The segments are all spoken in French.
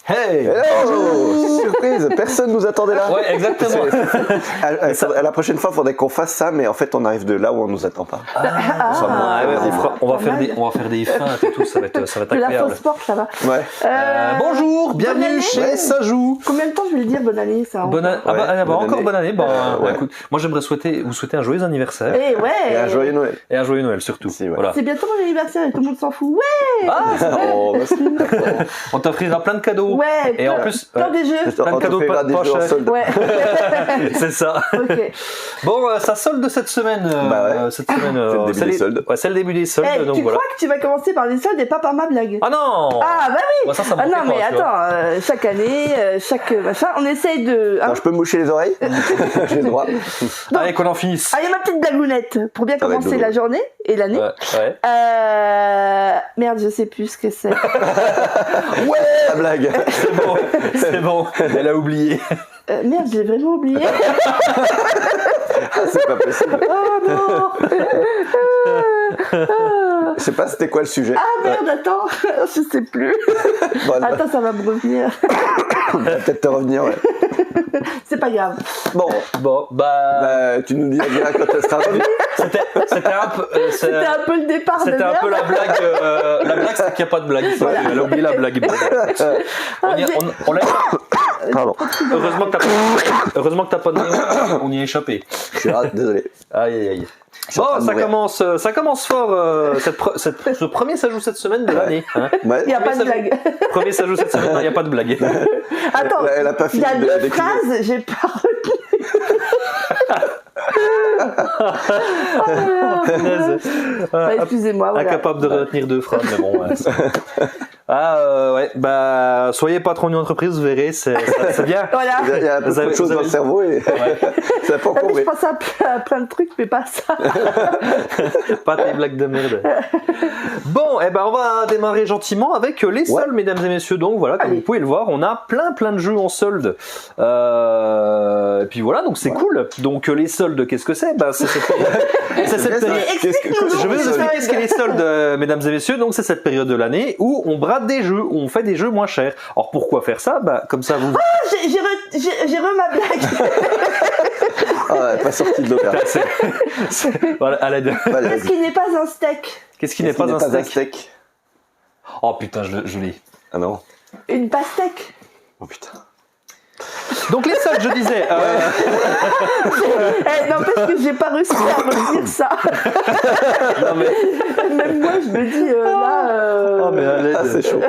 Hey! Hello! Surprise, personne nous attendait là. Ouais, exactement. La prochaine fois, il faudrait qu'on fasse ça, mais en fait, on arrive de là où on nous attend pas. On va faire des feintes et tout, ça va être De la incroyable. fausse porte, ça va. Ouais. Bonjour, bienvenue année. chez Ouais. Ça joue. Combien de temps je vais le dire bonne année, ça Bonne année. Ouais, bonne Encore année. bonne année. Ouais. Écoute, moi j'aimerais vous souhaiter un joyeux anniversaire Eh ouais. Et un joyeux Noël. et un joyeux Noël surtout. Si, ouais. Voilà. C'est bientôt mon anniversaire et tout le monde s'en fout. Ouais. Ah, Oh, bah, on t'offrira plein de cadeaux. Ouais. Et en plein- plus, plein des jeux. Plein de on te cadeaux fera pas- des pas jeux en chers. solde. Ouais. c'est ça. Ok. Bon, ça solde cette semaine. Bah ouais. Cette semaine. C'est le début des soldes. Ouais, c'est le début des soldes. Eh, donc tu voilà. crois que tu vas commencer par les soldes et pas par ma blague? Ah non. Ah bah oui. Bah, ça Ah manquait non mais pas, tu vois. attends, chaque année, chaque machin, on essaye de... hein. Alors, je peux me moucher les oreilles? J'ai le droit. Allez, qu'on en finisse. Allez, ma petite blagounette, pour bien Ça va être commencer drôle. la journée et l'année. Ouais. Merde, je sais plus ce que c'est. Ouais, la blague. C'est bon. Elle a oublié. Merde, j'ai vraiment oublié. Ah, c'est pas possible. Oh non. Je sais pas c'était quoi le sujet. Ah merde, attends, je sais plus. Bon, Attends, ça va me revenir. ça va peut-être te revenir, ouais. C'est pas grave. Bon, Bah, tu nous diras quand elle sera revenue. c'était un peu. C'était un peu le départ de C'était un merde. peu la blague. La blague, c'est qu'il n'y a pas de blague. Voilà. Elle a oublié la blague. Bon. On l'a. Pardon. Heureusement que t'as pas de nez, on y est échappé. Je suis désolé. Aïe. suis en train Bon, de mourir. ça commence fort, ce premier Ça joue cette semaine de l'année. Hein. Ouais. Il n'y a pas de Premier blague. Premier Ça joue cette semaine, il n'y a pas de blague. Attends, Elle a pas il fini y a de deux décliner. phrases, j'ai pas retenu. Excusez-moi, voilà. Incapable de retenir deux phrases, mais bon. Ouais, ouais, bah, soyez patron d'une entreprise, vous verrez, c'est bien. Voilà. Il y a un peu Vous trop avez- de choses vous dans avez- le cerveau et ça n'a pas Ah, mais encombré. je pense à plein de trucs, mais pas ça. Pas tes blagues de merde. Bon, eh ben on va démarrer gentiment avec les soldes, mesdames et messieurs. Donc voilà, comme Allez. vous pouvez le voir, on a plein de jeux en solde. Et puis voilà, donc c'est cool. Donc les soldes, qu'est-ce que c'est? Bah, c'est cette période. C'est cette période. Je vais vous expliquer ce qu'est les soldes, mesdames et messieurs. Donc c'est cette période de l'année où on brade des jeux, où on fait des jeux moins chers. Alors pourquoi faire ça? Bah comme ça vous. J'ai ma blague. Ah, elle n'est pas sortie de l'opéra. Voilà, à l'aide. Allez, Qu'est-ce vas-y. qui n'est pas un steak? Qu'est-ce qui n'est pas un steak? steak? Oh putain, je l'ai. Ah non. Une pastèque. Oh putain. Donc les soldes, je disais. N'empêche que j'ai pas réussi à redire ça. Non mais. Même moi, je me dis là. Oh mais à l'aide. Ah, c'est chaud.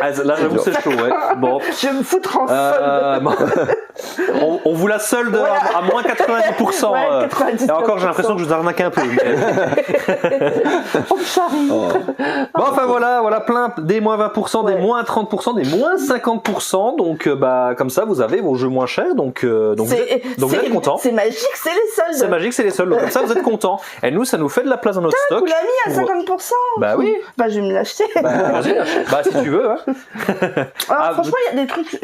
Ah, là, j'avoue, c'est chaud, ouais. Bon. Je vais me foutre en solde. Bon. On vous la solde Voilà. à moins 90%. Ouais, 90%. Et encore, j'ai l'impression que je vous arnaque un peu. mais- On me charrie. Oh. Bon, enfin voilà, plein des moins 20%, des Ouais. moins 30%, des moins 50%. Donc, bah, comme ça, vous avez vos jeux moins chers. Donc vous êtes contents. C'est magique, c'est les soldes. C'est magique, c'est les soldes. Donc, comme ça, vous êtes contents. Et nous, ça nous fait de la place dans notre Vous stock. l'avez mis à 50%. Bah oui. Bah, je vais me l'acheter. Vas-y, bah, si tu veux. Hein. Alors, Ah, franchement, il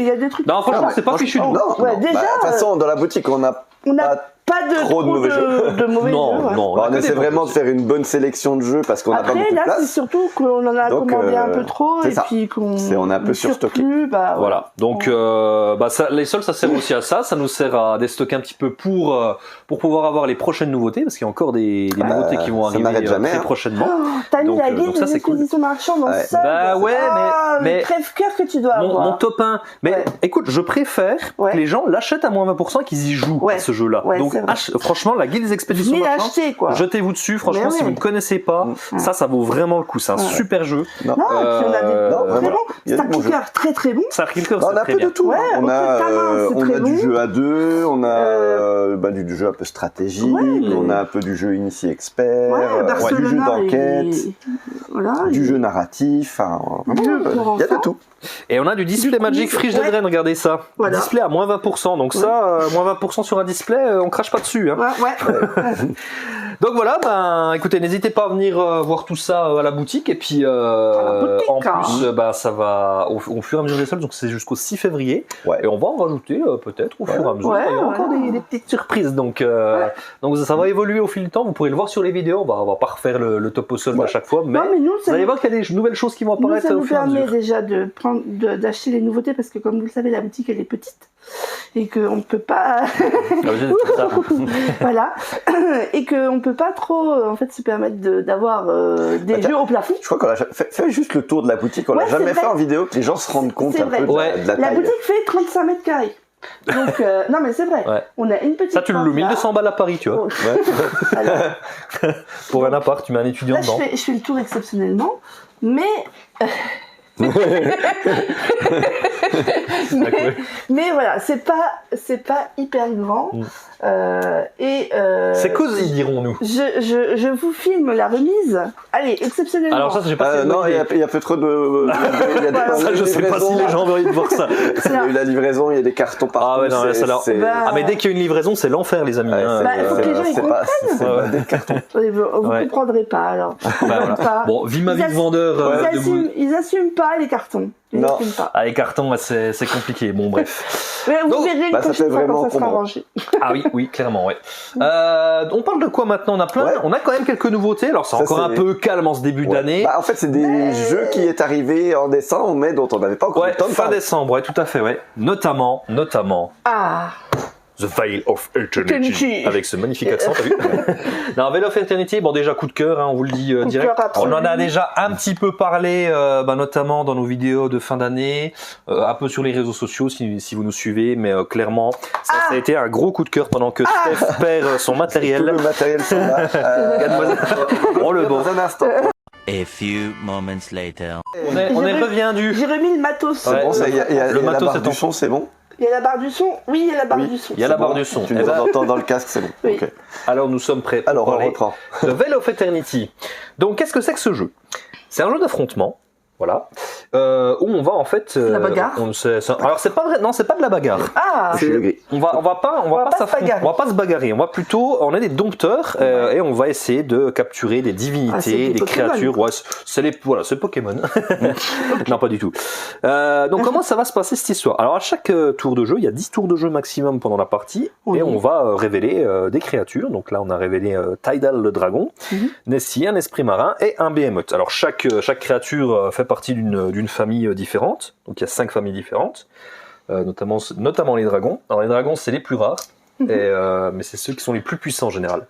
y a des trucs. Non, franchement, c'est pas fichu de Non, nous. non, Ouais, non. déjà, Bah, de toute façon, dans la boutique, on n'a On n'a pas. pas de trop de mauvais jeux. de mauvais Non, jeux. Ouais. non. Bon, a on que essaie des vraiment bons de faire une bonne sélection de jeux parce qu'on n'a pas Après, beaucoup de là, c'est place. surtout qu'on en a Donc, commandé un peu trop c'est et ça. puis qu'on On est un peu le surstocké. surplus, bah, Voilà, donc bah les soldes ça sert aussi à ça, ça nous sert à déstocker un petit peu pour pouvoir avoir les prochaines nouveautés, parce qu'il y a encore des nouveautés qui vont ça n'arrête arriver jamais, très hein. prochainement. T'as mis Donc, la donc liste ça, des c'est cool. expositions marchandes en Ouais. solde. Bah ouais, mais- le crève-cœur que tu dois Mon avoir. top 1, mais Ouais. écoute, je préfère Ouais. que les gens l'achètent à moins 20% et qu'ils y jouent Ouais. à ce jeu-là. Ouais, Donc c'est vrai. franchement, la guilde des expéditions Ni marchandes, l'acheter, quoi. jetez-vous dessus, franchement, Mais si ouais. vous ne connaissez pas, ça vaut vraiment le coup, c'est un super jeu. Non, et puis on a des non, très vraiment. bons. Il y a C'est un des bons kicker très très bon. Ça Kilker, Bah, on c'est a un très peu bien. de tout. Ouais, Hein. au On a, coup de ta main, c'est on très a du bon. jeu à deux, on a du jeu un peu stratégique, Ouais. on a un peu du jeu initié expert, Ouais, du jeu Barcelona. d'enquête, Voilà. du jeu narratif, enfin, vraiment, pour il y a de enfants. tout. Et on a du display Du Magic quiz, Frigidaire, ouais. regardez ça. Voilà. Display à moins 20%. Donc ça, moins 20% sur un display, on crache crache pas dessus. Hein. Ouais. Donc voilà, ben écoutez, n'hésitez pas à venir voir tout ça à la boutique. Et puis en plus, ça va au fur et à mesure des soldes, donc c'est jusqu'au 6 février. Ouais. Et on va en rajouter peut-être au fur et à mesure. Il y a encore des petites surprises. Donc ça va évoluer au fil du temps. Vous pourrez le voir sur les vidéos. On va pas refaire le top au solde à chaque fois. Mais nous, vous allez voir qu'il y a des nouvelles choses qui vont apparaître au fur et à mesure. Ça nous permet déjà d'acheter les nouveautés parce que comme vous le savez, la boutique elle est petite. Et qu'on ne peut pas voilà, et qu'on ne peut pas trop en fait se permettre d'avoir des jeux au plafond. Je crois qu'on a fait juste le tour de la boutique, on l'a jamais fait en vidéo, que les gens se rendent compte un peu de la taille. La boutique fait 35 mètres carrés. Donc non mais c'est vrai, on a une petite. Ça tu le loues 1200 balles à Paris, tu vois. Pour un appart, tu mets un étudiant dedans. Je fais le tour exceptionnellement, mais mais voilà, c'est pas hyper grand. C'est cosy, dirons-nous. Je vous filme la remise. Allez, exceptionnellement. Alors ça, j'ai pas. Non, il y a peu trop de. Ça, je sais pas si les gens ont envie de voir ça. Il y a eu la livraison, il y a des cartons partout. Ah ouais, non, ça là. Mais dès qu'il y a une livraison, c'est l'enfer, les amis. Faut que les gens y comprennent. C'est pas des cartons. Vous comprendrez pas alors. Bon, vis ma vie de vendeur. Ils assument pas les cartons. Non. Les cartons, c'est compliqué. Bon, bref. Mais vous verrez une prochaine fois quand ça sera rangé. Ah oui, clairement, ouais. On parle de quoi maintenant? On a quand même quelques nouveautés. Alors c'est encore un peu calme en ce début d'année. En fait, c'est des jeux qui est arrivé en décembre, mais dont on n'avait pas encore le temps de fin décembre, tout à fait, Notamment. The Veil of Eternity. Avec ce magnifique accent, t'as vu? Non, Veil of Eternity, bon déjà coup de cœur, on vous le dit direct. On en a déjà un petit peu parlé, notamment dans nos vidéos de fin d'année, un peu sur les réseaux sociaux si vous nous suivez, mais clairement, ça a été un gros coup de cœur pendant que Steph perd son matériel. Tout le matériel sont là. On le bon. Un instant. A few moments later. On est revenu. J'ai remis le matos. C'est bon, il y a le matos la barre du son, c'est bon? Il y a la barre du son. Oui, il y a la barre du son. Il y a la barre du son. Tu nous entends dans le casque, c'est bon. Oui. Okay. Alors nous sommes prêts. Alors on reprend. The Veil of Eternity. Donc qu'est-ce que c'est que ce jeu? C'est un jeu d'affrontement. Voilà. Où on va en fait. La bagarre. Alors c'est pas vrai. Non, c'est pas de la bagarre. On va pas se bagarrer. On est des dompteurs et on va essayer de capturer des divinités, des créatures. Ouais, c'est Pokémon. Non, pas du tout. Donc comment ça va se passer cette histoire? Alors à chaque tour de jeu, il y a 10 tours de jeu maximum pendant la partie et on va révéler des créatures. Donc là, on a révélé Tidal le dragon, Nessie, un esprit marin et un Behemoth. Alors chaque créature fait partie d'une famille différente, donc il y a 5 familles différentes, notamment les dragons. Alors les dragons c'est les plus rares, mais c'est ceux qui sont les plus puissants en général.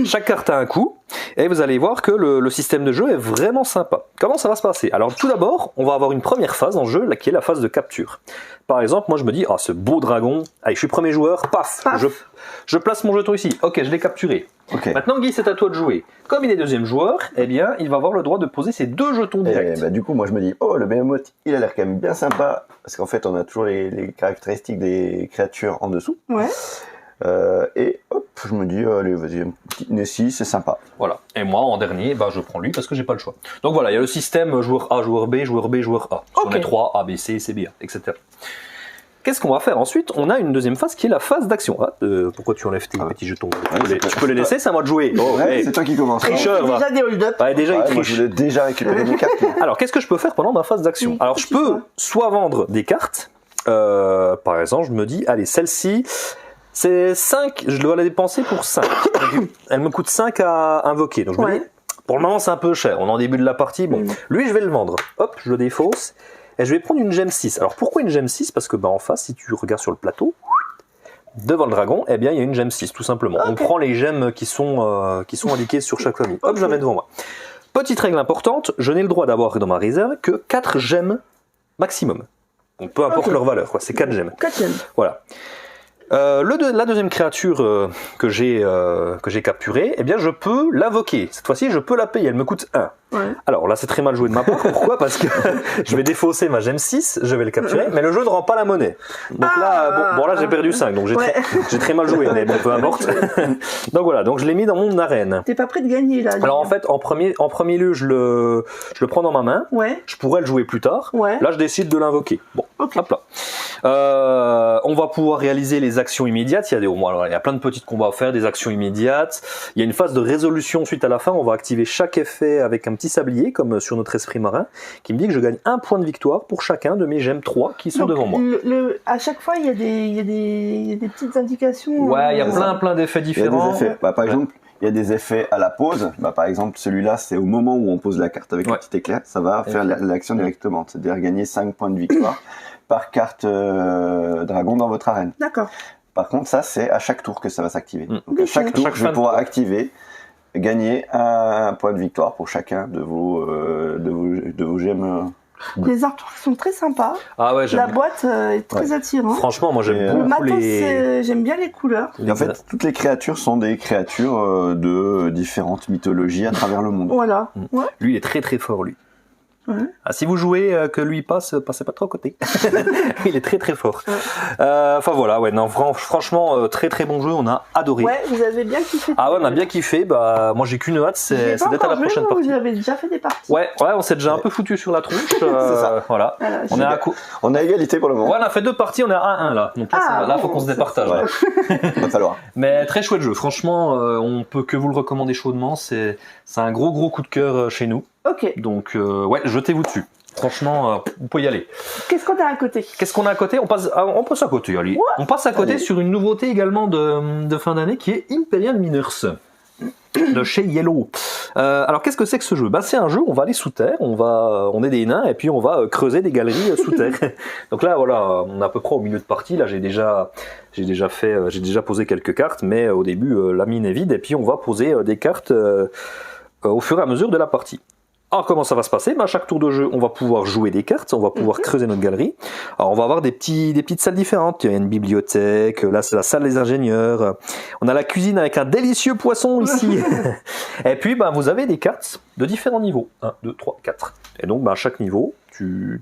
Chaque carte a un coût, et vous allez voir que le système de jeu est vraiment sympa. Comment ça va se passer? Alors tout d'abord, on va avoir une première phase dans le jeu, qui est la phase de capture. Par exemple, moi je me dis, ce beau dragon, allez, je suis premier joueur, paf. Je place mon jeton ici, ok, je l'ai capturé. Okay. Maintenant Guy, c'est à toi de jouer. Comme il est deuxième joueur, eh bien, il va avoir le droit de poser ses 2 jetons directs. Du coup, moi je me dis, le Behemoth, il a l'air quand même bien sympa, parce qu'en fait, on a toujours les caractéristiques des créatures en dessous. Ouais. Et hop, je me dis, allez, vas-y, un petit Nessie, c'est sympa. Voilà. Et moi, en dernier, je prends lui parce que j'ai pas le choix. Donc voilà, il y a le système joueur A, joueur B, joueur B, joueur A. On est 3, A, B, C, C, B, A, etc. Qu'est-ce qu'on va faire ensuite? On a une deuxième phase qui est la phase d'action. Pourquoi tu enlèves tes petits jetons? Tu peux les laisser, c'est à moi de jouer. C'est toi qui commence. Tricheur, déjà des hold-up. Déjà, il triche. Moi, je voulais déjà récupérer mes cartes. Alors, qu'est-ce que je peux faire pendant ma phase d'action? Alors, je peux soit vendre des cartes. Par exemple, je me dis, allez, celle-ci, c'est 5, je dois la dépenser pour 5. Elle me coûte 5 à invoquer. Donc, je me dis, pour le moment, c'est un peu cher. On est en début de la partie. Bon, lui, je vais le vendre. Hop, je le défausse. Et je vais prendre une gemme 6. Alors pourquoi une gemme 6? Parce que en face, si tu regardes sur le plateau, devant le dragon, il y a une gemme 6, tout simplement. On prend les gemmes qui sont indiquées sur chaque famille. Hop, je la mets devant moi. Petite règle importante, je n'ai le droit d'avoir dans ma réserve que 4 gemmes maximum. Donc peu importe leur valeur, c'est 4 gemmes. 4 gemmes. Voilà. La deuxième créature que j'ai capturée, je peux l'invoquer. Cette fois-ci, je peux la payer. Elle me coûte 1. Ouais. Alors là, c'est très mal joué de ma part. Pourquoi? Parce que je vais défausser ma gemme 6, je vais le capturer, mais le jeu ne rend pas la monnaie. Donc là, j'ai perdu 5. Donc j'ai très mal joué, mais bon, peu importe. Donc voilà, donc je l'ai mis dans mon arène. T'es pas prêt de gagner là. Alors en fait, en premier lieu, je le prends dans ma main. Ouais. Je pourrais le jouer plus tard. Ouais. Là, je décide de l'invoquer. Bon. Ok. Hop là. On va pouvoir réaliser les actions immédiates. Il y a plein de petits combats à faire, des actions immédiates. Il y a une phase de résolution suite à la fin. On va activer chaque effet avec un petit sablier, comme sur notre esprit marin, qui me dit que je gagne 1 point de victoire pour chacun de mes gemmes 3 qui sont Donc, devant moi. à chaque fois, il y a des petites indications. Ouais, il y a plein d'effets Il y a des différents. effets. Par exemple, il y a des effets à la pause. Par exemple, celui-là, c'est au moment où on pose la carte avec le petit éclair. Ça va faire l'action directement. C'est-à-dire gagner 5 points de victoire par carte dragon dans votre arène. D'accord. Par contre, ça, c'est à chaque tour que ça va s'activer. Donc, à Ok. chaque tour, Chaque je vais fin de pouvoir tour. activer, gagner un point de victoire pour chacun de vos gemmes. Les artworks sont très sympas. Ah ouais, La j'aime. boîte est très attirante. Franchement, moi Et, j'aime Le beaucoup matos, les. j'aime bien les couleurs. Et en fait, toutes les créatures sont des créatures de différentes mythologies à travers le monde. Voilà. Ouais. Lui, il est très très fort, lui. Ouais. Ah, si vous jouez que lui passez pas trop à côté. Il est très très fort. Ouais. Enfin voilà, ouais, non, franchement, très très bon jeu, on a adoré. Ouais, vous avez bien kiffé. Ah ouais, on a bien kiffé. Bah, moi j'ai qu'une hâte, J'ai c'est pas d'être à la encore joué, prochaine moi, partie. Vous avez déjà fait des parties. Ouais, on s'est déjà un peu foutu sur la tronche. ça. Voilà. Voilà, On est à On a égalité pour le moment. Ouais, on a fait 2 parties, on est à 1 là. Donc là, Ah, là faut bon, qu'on se ça, départage. Ouais. là. Va falloir. Mais très chouette jeu. Franchement, on peut que vous le recommander chaudement. C'est un gros coup de cœur chez nous. Ok. Donc ouais, jetez-vous dessus. Franchement, vous pouvez y aller. Qu'est-ce qu'on a à côté? Qu'est-ce qu'on a à côté? On passe à côté, allez. Ouais. On passe à côté Allez. sur une nouveauté également de fin d'année qui est Imperial Miners de chez Yellow. Alors qu'est-ce que c'est que ce jeu? C'est un jeu où on va aller sous terre, on est des nains et puis on va creuser des galeries sous terre. Donc là voilà, on est à peu près au milieu de partie. Là j'ai déjà posé quelques cartes, mais au début la mine est vide et puis on va poser des cartes au fur et à mesure de la partie. Alors comment ça va se passer? À chaque tour de jeu, on va pouvoir jouer des cartes, on va pouvoir creuser notre galerie. Alors on va avoir des petites salles différentes. Il y a une bibliothèque, là c'est la salle des ingénieurs. On a la cuisine avec un délicieux poisson ici. Et puis vous avez des cartes de différents niveaux. 1, 2, 3, 4. Et donc à chaque niveau, tu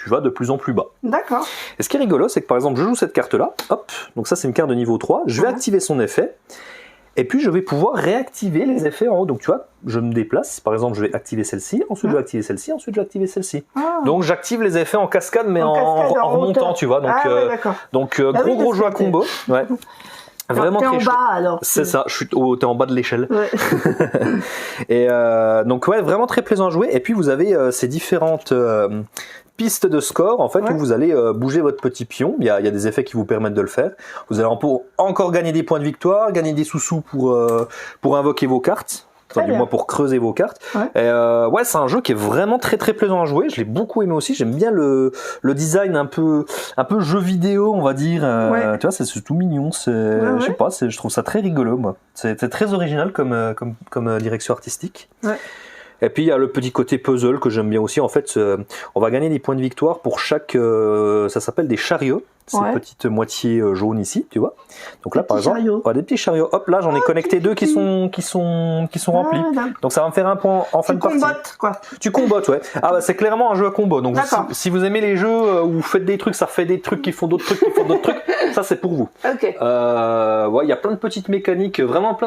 vas de plus en plus bas. D'accord. Et ce qui est rigolo, c'est que par exemple, je joue cette carte-là, hop, donc ça c'est une carte de niveau 3, je vais activer son effet, et puis je vais pouvoir réactiver les effets en haut. Donc tu vois, je me déplace, par exemple je vais activer celle-ci, ensuite je vais activer celle-ci, ensuite je vais activer celle-ci. Ah. Donc j'active les effets en cascade, mais En cascade, en remontant, hauteur. tu vois. Donc, Ah ouais, d'accord. gros oui, gros parce jeu à que t'es- combo. Ouais. Vraiment T'es très en chouette. bas alors. C'est ça, t'es en bas de l'échelle. Ouais. Et donc ouais, vraiment très plaisant à jouer. Et puis vous avez ces différentes pistes de score en fait Ouais. où vous allez bouger votre petit pion. Il y a des effets qui vous permettent de le faire. Vous allez encore gagner des points de victoire, gagner des sous-sous pour invoquer vos cartes. Enfin, Très du bien. moins pour creuser vos cartes. Ouais. Et ouais, c'est un jeu qui est vraiment très très plaisant à jouer. Je l'ai beaucoup aimé aussi. J'aime bien le design un peu jeu vidéo, on va dire. Ouais. Tu vois, c'est tout mignon. Je sais ouais. pas, je trouve ça très rigolo, moi. C'est très original comme direction artistique. Ouais. Et puis il y a le petit côté puzzle que j'aime bien aussi. En fait, on va gagner des points de victoire pour chaque. Ça s'appelle des chariots. Ces Ouais. petites moitiés jaunes ici, tu vois. Donc là, Des par petits exemple, chariots. ouais, des petits chariots. Hop, là, j'en ai connecté 2 qui sont remplis. Ah, d'accord. Donc ça va me faire un point en fin Tu de partie. combattes, quoi. Tu combattes, ouais. Ah c'est clairement un jeu à combo. Donc D'accord. si vous aimez les jeux où vous faites des trucs, ça fait des trucs qui font d'autres trucs qui font d'autres trucs, ça c'est pour vous. Ok. Ouais, il y a plein de petites mécaniques, vraiment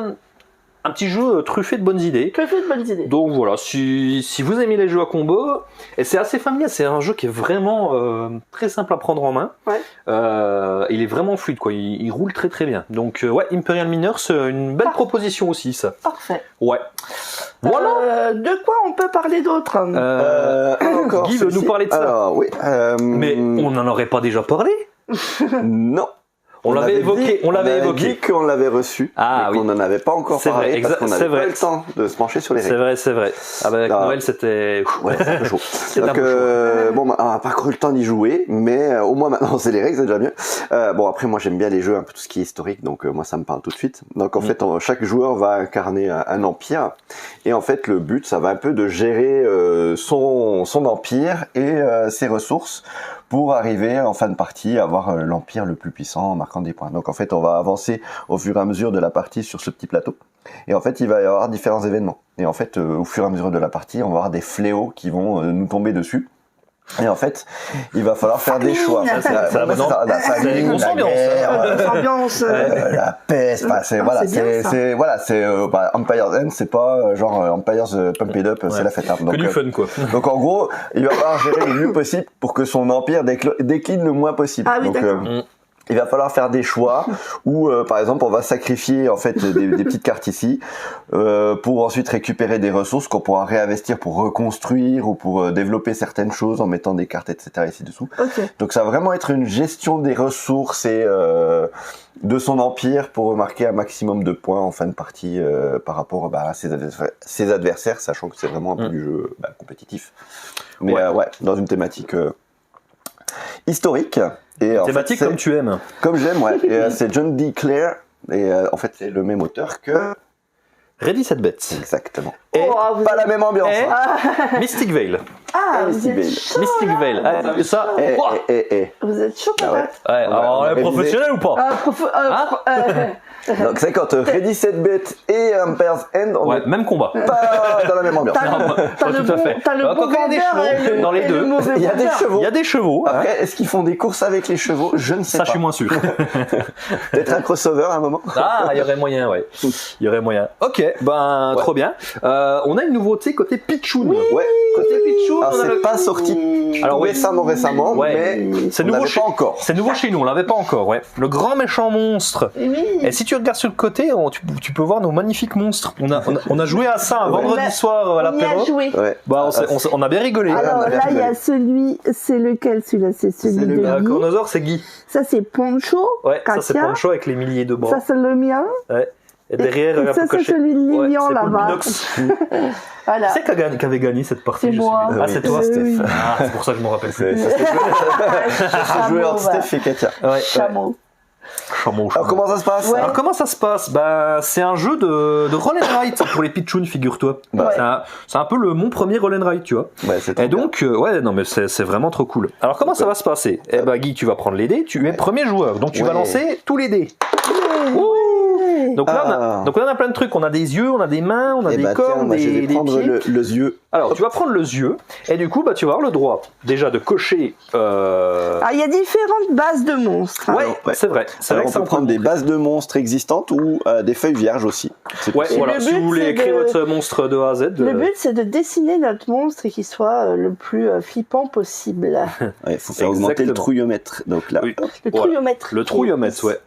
un petit jeu truffé de bonnes idées. Tu as fait de bonnes idées. Donc voilà, si vous aimez les jeux à combo, et c'est assez familier, c'est un jeu qui est vraiment très simple à prendre en main. Ouais. Il est vraiment fluide, quoi. Il roule très très bien. Donc ouais, Imperial Miners, une belle proposition aussi, ça. Parfait. Ouais. Voilà. De quoi on peut parler d'autre? Encore Guy veut nous parler de ça. Alors, oui. Mais on n'en aurait pas déjà parlé? Non. On l'avait évoqué. On l'avait avait évoqué. dit qu'on l'avait reçu, Ah, mais oui. qu'on n'en avait pas encore C'est parlé vrai, parce qu'on c'est n'avait vrai. pas eu le temps de se pencher sur les C'est règles. vrai, c'est vrai. Ah bah avec Ah. Noël, c'était. Ouais, c'est un peu chaud. C'était un Donc, peu chaud. bon, on n'a pas encore eu le temps d'y jouer, mais au moins maintenant c'est les règles, c'est déjà mieux. Bon, après, moi j'aime bien les jeux, un peu tout ce qui est historique, donc moi ça me parle tout de suite. Donc en fait, chaque joueur va incarner un empire, et en fait le but, ça va un peu de gérer son empire et ses ressources pour arriver en fin de partie à avoir l'empire le plus puissant en marquant des points. Donc en fait, on va avancer au fur et à mesure de la partie sur ce petit plateau. Et en fait, il va y avoir différents événements. Et en fait, au fur et à mesure de la partie, on va avoir des fléaux qui vont nous tomber dessus. Et en fait, il va falloir faire des choix. Ça, c'est la famine, grosse la ambiance. guerre, Ambiance. la peste, enfin, c'est bien, ça. Empire's End, c'est pas genre Empire's Pump It Up, c'est la fête. Hein. Que du fun, quoi. Donc en gros, il va falloir gérer le mieux possible pour que son empire décline le moins possible. Ah oui, donc, d'accord. il va falloir faire des choix où, par exemple, on va sacrifier en fait des petites cartes ici pour ensuite récupérer des ressources qu'on pourra réinvestir pour reconstruire ou pour développer certaines choses en mettant des cartes, etc. ici dessous. Ok. Donc ça va vraiment être une gestion des ressources et de son empire pour marquer un maximum de points en fin de partie par rapport à ses adversaires, sachant que c'est vraiment un peu du jeu compétitif. Mais dans une thématique historique. Et Thématique comme tu aimes. Comme j'aime, ouais. Et c'est John D. Clare. Et en fait, c'est le même auteur que... Ready Set Bet. Exactement. Et pas la même ambiance. Et hein. Mystic Vale. Ah, Et vous êtes Mystic chaud. Mystic Vale. Ah, t'as vu ça? Vous êtes chaud, Ah ouais. patate. Ouais, alors, on va elle est professionnelle ou pas? Donc c'est quand Ready Set Bet et Empire's End, on Ouais, est même combat. pas dans la même ambiance. T'as le tout à fait. bon, t'as le Bah, bon quand il y a des vendeur chevaux et le- dans les et deux, le mauvais Il y a des vendeur. chevaux. Il y a des chevaux. hein. Après, est-ce qu'ils font des courses avec les chevaux? Je ne sais Ça, pas. je suis moins sûr. Peut-être un crossover à un moment. Ah, il y aurait moyen, ouais. Il y aurait moyen. Ok, ben, trop bien. On a une nouveauté côté Pichoun. Ouais. Côté Pichoun, Alors on a c'est le- pas sorti Alors, oui. récemment, Ouais. mais C'est on nouveau l'avait chez pas encore. C'est nouveau chez nous, on l'avait pas encore, ouais. Le grand méchant monstre. Oui. Et si tu regardes sur le côté, tu peux voir nos magnifiques monstres. On a joué à ça un vendredi Ouais. soir à On y a l'apéro. joué. Ouais. Bah, on a bien rigolé. Alors on a là, il y a celui, c'est lequel celui-là? C'est celui C'est le de gars, Guy. Chronosaur, c'est Guy. Ça, c'est Poncho. Ouais, ça c'est Katia. Pancho avec les milliers de bras. Ça, c'est le mien. Ouais. Et derrière, Et un ça, peu c'est caché. celui de Ouais, Lilian c'est Paul là-bas. Binox. Voilà. C'est qui avait gagné cette partie. C'est je moi. sais plus. Ah, c'est toi, Oui. Steph. Ah, c'est pour ça que je me rappelle. Ça se jouait entre Chameau, Steph et Katia. Ouais. Chameau. Chameau. Alors comment ça se passe Ouais. Alors comment ça se passe? Bah c'est un jeu de roll and write pour les pitchouns, figure-toi. Bah, c'est un peu mon premier roll and write, tu vois. Ouais, c'est trop Et donc ouais non mais c'est vraiment trop cool. Alors comment ça va se passer? Eh bah Guy, tu vas prendre les dés, tu es premier joueur, donc tu vas Ouais. lancer tous les dés. Ouh. Donc là on a plein de trucs, on a des yeux, on a des mains, on a Eh des bah, cornes, tiens, moi, je vais des prendre pieds. le yeux. Alors tu vas prendre le yeux et du coup bah tu vas avoir le droit déjà de cocher. Ah, il y a différentes bases de monstres. hein. Ouais, ouais. c'est vrai. C'est Alors, vrai on que ça peut prendre des bases de monstres existantes ou des feuilles vierges aussi. C'est Ouais, possible. voilà. le Si but, vous voulez c'est écrire de- votre monstre de A à Z. Le but, c'est de dessiner notre monstre et qu'il soit le plus flippant possible. Il faut faire augmenter le Exactement. trouillomètre. Donc là, Oui. hop, Le Voilà. trouillomètre. Le trouillomètre, ouais.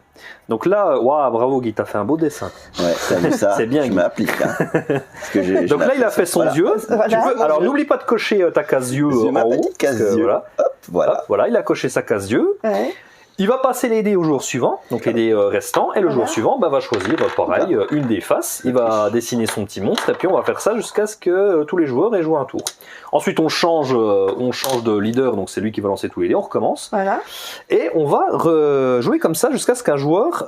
Donc là, waouh, bravo Guy, t'as fait un beau dessin. ouais, t'as vu ça. C'est bien, Je Guy. m'applique. Hein. Parce que Donc là, il a fait son Voilà. yeux. Voilà. Tu peux- Mon alors yeux. n'oublie pas de cocher ta case yeux Ma en haut. petite case parce que, yeux. Voilà. Hop, voilà. Hop, voilà, il a coché sa case yeux. Ouais. Il va passer les dés au jour suivant, donc les dés restants, et le jour suivant, bah, va choisir pareil une des faces. Il va dessiner son petit monstre, et puis on va faire ça jusqu'à ce que tous les joueurs aient joué un tour. Ensuite, on change de leader, donc c'est lui qui va lancer tous les dés. On recommence. Voilà. Et on va jouer comme ça jusqu'à ce qu'un joueur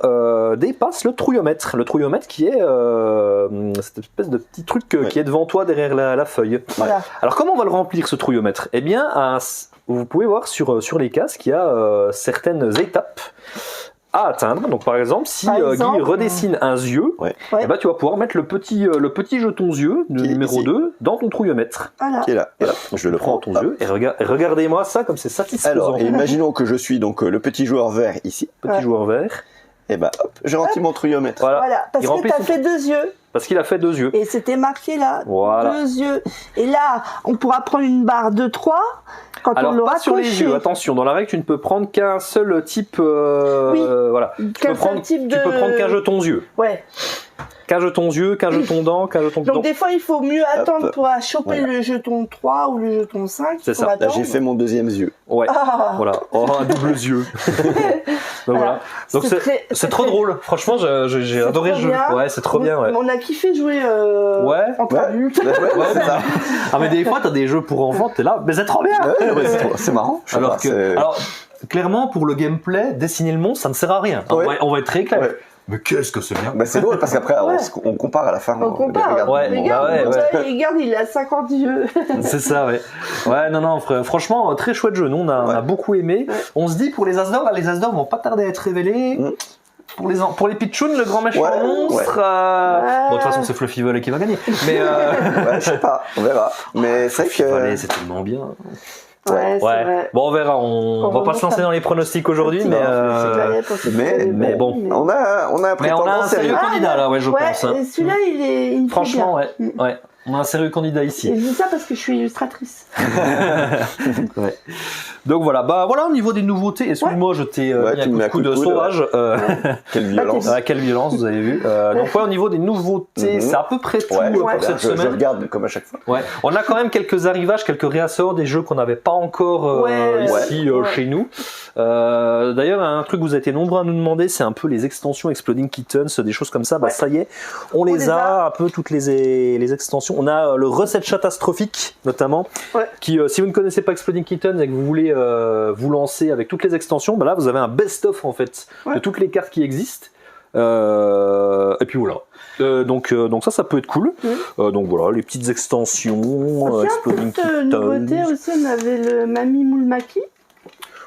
dépasse le trouillomètre. Le trouillomètre qui est cette espèce de petit truc qui est devant toi derrière la feuille. Voilà. Alors comment on va le remplir ce trouillomètre? Eh bien, vous pouvez voir sur les cases qu'il y a certaines étapes à atteindre. Donc par exemple, si Par exemple, Guy redessine un yeux, Ouais. eh ben, tu vas pouvoir mettre le petit jeton yeux, le Qui est numéro ici. 2, dans ton trouillomètre. Voilà. Qui est là. Et là, je le Prends prends. ton Hop. yeux et regardez-moi ça comme c'est satisfaisant. Alors, et imaginons que je suis donc le petit joueur vert ici. Petit joueur vert. Et bah hop, je remplis mon trouillomètre. Voilà. Voilà. Parce Il que remplit t'as son- fait 2 yeux. Parce qu'il a fait 2 yeux. Et c'était marqué là. Voilà. 2 yeux. Et là, on pourra prendre une barre de 3 quand on Alors l'aura pas sur les coché. yeux, attention, dans la règle tu ne peux prendre qu'un seul type, voilà. Tu Qu'un peux prendre, seul type tu peux de- prendre qu'un jeton yeux, Ouais. qu'un jeton yeux, qu'un jeton dent, qu'un jeton Donc dent. des fois, il faut mieux attendre pour choper Voilà. le jeton 3 ou le jeton 5. C'est faut ça. Là, Là, attendre. j'ai fait mon deuxième yeux. Ouais. Ah. Voilà. Oh, un double yeux. Donc voilà. Donc c'est trop drôle. Franchement, j'ai C'est adoré trop le jeu. bien. Ouais, c'est trop bien. Ouais. On a kiffé jouer Ouais. entre Ouais. adultes. Ouais, c'est ça. Ah mais des fois t'as des jeux pour enfants, t'es là, mais c'est trop bien. Ouais, c'est marrant. Je sais Alors pas, que, c'est- alors clairement pour le gameplay, dessiner le monstre, ça ne sert à rien. Ouais. On va être très clair. Ouais. Mais qu'est-ce que c'est bien. Bah, c'est drôle parce qu'après Ouais. on compare à la fin. On compare. Regarde. Ouais, Regarde, bah ouais, regarde, il a 50 yeux. C'est ça, ouais. Ouais, non, franchement, très chouette jeu. Nous, on a beaucoup aimé. Ouais. On se dit, pour les Asdor, les Asdor vont pas tarder à être révélés. Mm. Pour les Pitchouns, le grand méchant Ouais, monstre. Bon, de toute façon, c'est Fluffy Volley qui va gagner. Mais Ouais, je sais pas, on verra. Mais c'est vrai Fluffy Volley, que c'est tellement bien. Ouais, c'est vrai. Bon, on verra. On va pas se lancer dans les pronostics aujourd'hui, mais mais bon. On a un Mais on a prétendant un sérieux sérieux. candidat là, ouais, je pense. Hein. Et celui-là, il me fait Franchement, bien. ouais. On a un sérieux candidat Et ici. je dis ça parce que je suis illustratrice. Ouais. Donc voilà, au niveau des nouveautés, excuse-moi, je t'ai mis un coup de sauvage. Quelle violence. Quelle violence, vous avez vu. Donc au niveau des nouveautés, c'est à peu près tout pour cette je semaine. regarde comme à chaque fois. Ouais. On a quand même quelques arrivages, quelques réassorts des jeux qu'on n'avait pas encore ici chez nous. D'ailleurs, un truc que vous avez été nombreux à nous demander, c'est un peu les extensions Exploding Kittens, des choses comme ça. Bah ça y est, on les a un peu toutes les extensions. On a le recette catastrophique notamment, qui si vous ne connaissez pas Exploding Kittens et que vous voulez vous lancer avec toutes les extensions, bah là vous avez un best-of en fait de toutes les cartes qui existent. Et puis voilà. Donc ça peut être cool. Donc voilà, les petites extensions. Exploding Kittens. Nouveauté aussi, on avait le Mami Moulmaki.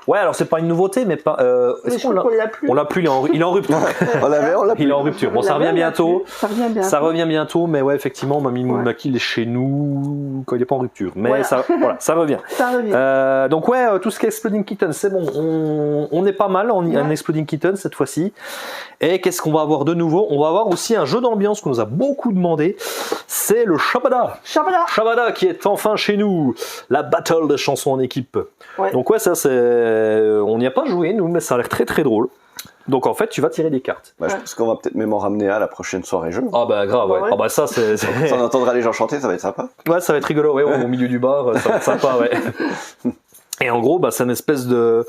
Ouais, alors c'est pas une nouveauté, mais pas. Mais je crois qu'on l'a plus. On l'a plus, il est en rupture. on l'a Il est en rupture. Bon, ça revient bientôt. Ça revient bientôt. Mais ouais, effectivement, Mami Moulmaki, il est chez nous quand il est pas en rupture. Mais ça revient. Ça revient. Donc ouais, tout ce qui est Exploding Kittens, c'est bon. On est pas mal en Exploding Kittens cette fois-ci. Et qu'est-ce qu'on va avoir de nouveau? On va avoir aussi un jeu d'ambiance qu'on nous a beaucoup demandé. C'est le Shabada. Shabada qui est enfin chez nous. La battle des chansons en équipe. Ouais. Donc ouais, ça c'est. On n'y a pas joué nous, mais ça a l'air très très drôle. Donc en fait, tu vas tirer des cartes. Je pense qu'on va peut-être même en ramener à la prochaine soirée jeu. Ah bah grave, ouais. Ah bah ça c'est. On entendra les gens chanter, ça va être sympa. Ouais, ça va être rigolo, ouais, au milieu du bar, ça va être sympa, ouais. Et en gros, c'est une espèce de,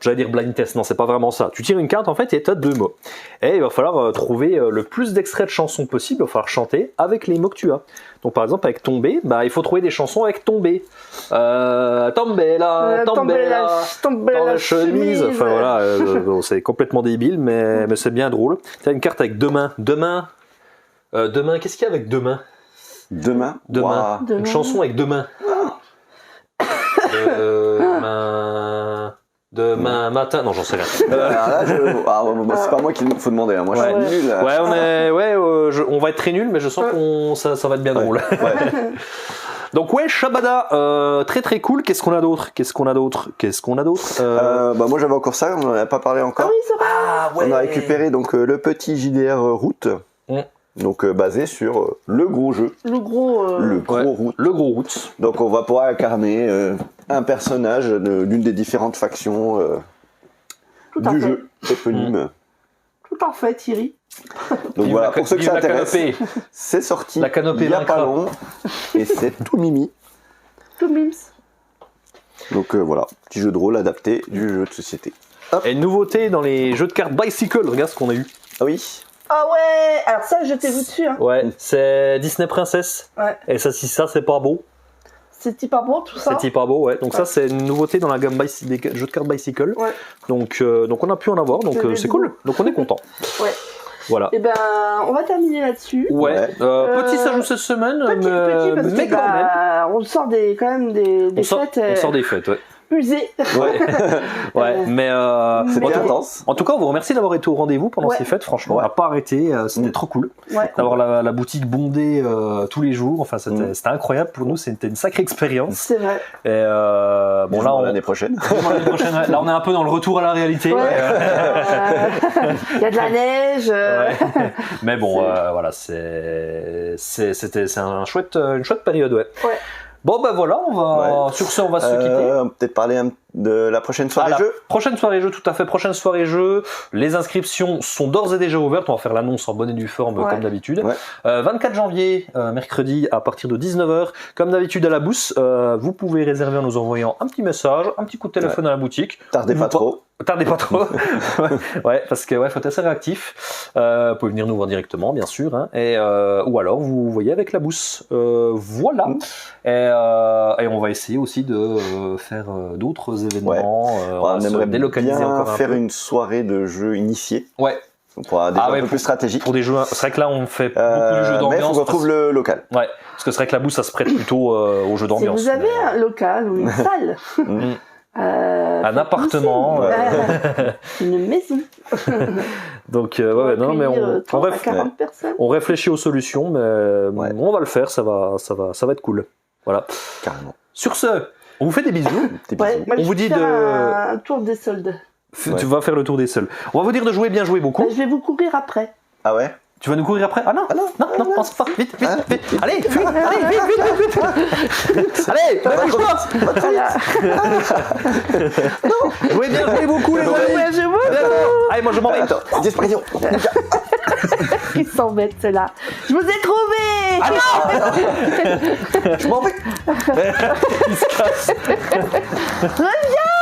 j'allais dire blind test, non, c'est pas vraiment ça. Tu tires une carte en fait et t'as 2 mots. Et il va falloir trouver le plus d'extraits de chansons possible, il va falloir chanter avec les mots que tu as. Donc par exemple avec tomber, il faut trouver des chansons avec tomber. Tomber là, dans la chemise. Enfin voilà, c'est complètement débile, mais c'est bien drôle. T'as une carte avec demain. Demain, qu'est-ce qu'il y a avec demain? Demain. Wow. Une chanson avec demain. Demain matin, non j'en sais rien. C'est pas moi qu'il faut demander, hein. Moi je suis nul. On va être très nul, mais je sens ça va être bien drôle. Donc ouais, Shabada, très très cool. Qu'est-ce qu'on a d'autre? Moi j'avais encore ça, on n'en a pas parlé encore. Ah oui, c'est vrai. On a récupéré donc le petit JDR Route. Donc basé sur le gros jeu. Le gros Route. Donc on va pouvoir incarner un personnage d'une des différentes factions du jeu éponyme. Tout en fait, Thierry. Donc voilà, pour ceux que ça intéresse, c'est sorti il n'y a pas long et c'est tout mimi. Tout mims. Donc voilà, petit jeu de rôle adapté du jeu de société. Hop. Et une nouveauté dans les jeux de cartes Bicycle, regarde ce qu'on a eu. Ah oui. Ah ouais, alors ça jetez-vous dessus. Hein. Ouais, c'est Disney Princess. Ouais. Et ça, si ça c'est pas beau. C'est pas beau tout ça. C'est pas beau, ouais. Donc ça c'est une nouveauté dans la gamme des jeux de cartes Bicycle. Ouais. Donc on a pu en avoir, donc c'est cool. Donc on est content. Ouais. Voilà. Et on va terminer là-dessus. Ouais. Petit ajout cette semaine, mais quand même. On sort des fêtes. On sort des fêtes, ouais. Usé. Ouais, mais c'était intense. En tout cas, on vous remercie d'avoir été au rendez-vous pendant ces fêtes. Franchement, on n'a pas arrêté. C'était trop cool d'avoir la boutique bondée tous les jours. Enfin, c'était incroyable pour nous. C'était une sacrée expérience. C'est vrai. Et là, l'année prochaine. Là, on est un peu dans le retour à la réalité. Ouais. Il y a de la neige. Mais bon, voilà, c'est une chouette période, ouais. Bon voilà, sur ce on va se quitter. Peut-être parler de la prochaine soirée jeu. Prochaine soirée jeu, tout à fait. Prochaine soirée jeu. Les inscriptions sont d'ores et déjà ouvertes. On va faire l'annonce en bonne et due forme comme d'habitude. 24 janvier, mercredi à partir de 19h. Comme d'habitude à la Bousse, vous pouvez réserver en nous envoyant un petit message, un petit coup de téléphone à la boutique. Tardez pas trop. Ouais, parce que faut être assez réactif. Vous pouvez venir nous voir directement, bien sûr, hein, ou alors vous voyez avec la Bousse. Voilà. Et on va essayer aussi de faire d'autres événements. On aimerait délocaliser bien encore un faire peu. une soirée de jeux initiés. Ouais. Pour des jeux un peu plus stratégiques. Pour des jeux, c'est vrai que là on fait beaucoup de jeux d'ambiance. Mais il faut qu'on retrouve le local. Ouais. Parce que c'est vrai que la Bousse ça se prête plutôt aux jeux d'ambiance. Si vous avez un local ou une salle. Un appartement, une maison. Donc mais on réfléchit aux solutions, mais on va le faire, ça va être cool. Voilà. Carrément. Sur ce, On vous fait des bisous. Ouais, moi, On je vous vais dit faire de... un tour des soldes. Tu vas faire le tour des soldes. On va vous dire de jouer, bien jouer beaucoup. Bah, je vais vous courir après. Ah ouais? Tu vas nous courir après? Ah non, non, on se part. Vite. Allez, fuis, allez, vite. Allez, bouge-toi. Voilà. Jouez bien, jouez beaucoup, les amis. Ouais, je vois. Allez, moi je m'en vais. Attends, disparition. Ils s'embêtent, ceux-là. Je vous ai trouvé. Ah Je m'en vais. Il se casse. Reviens.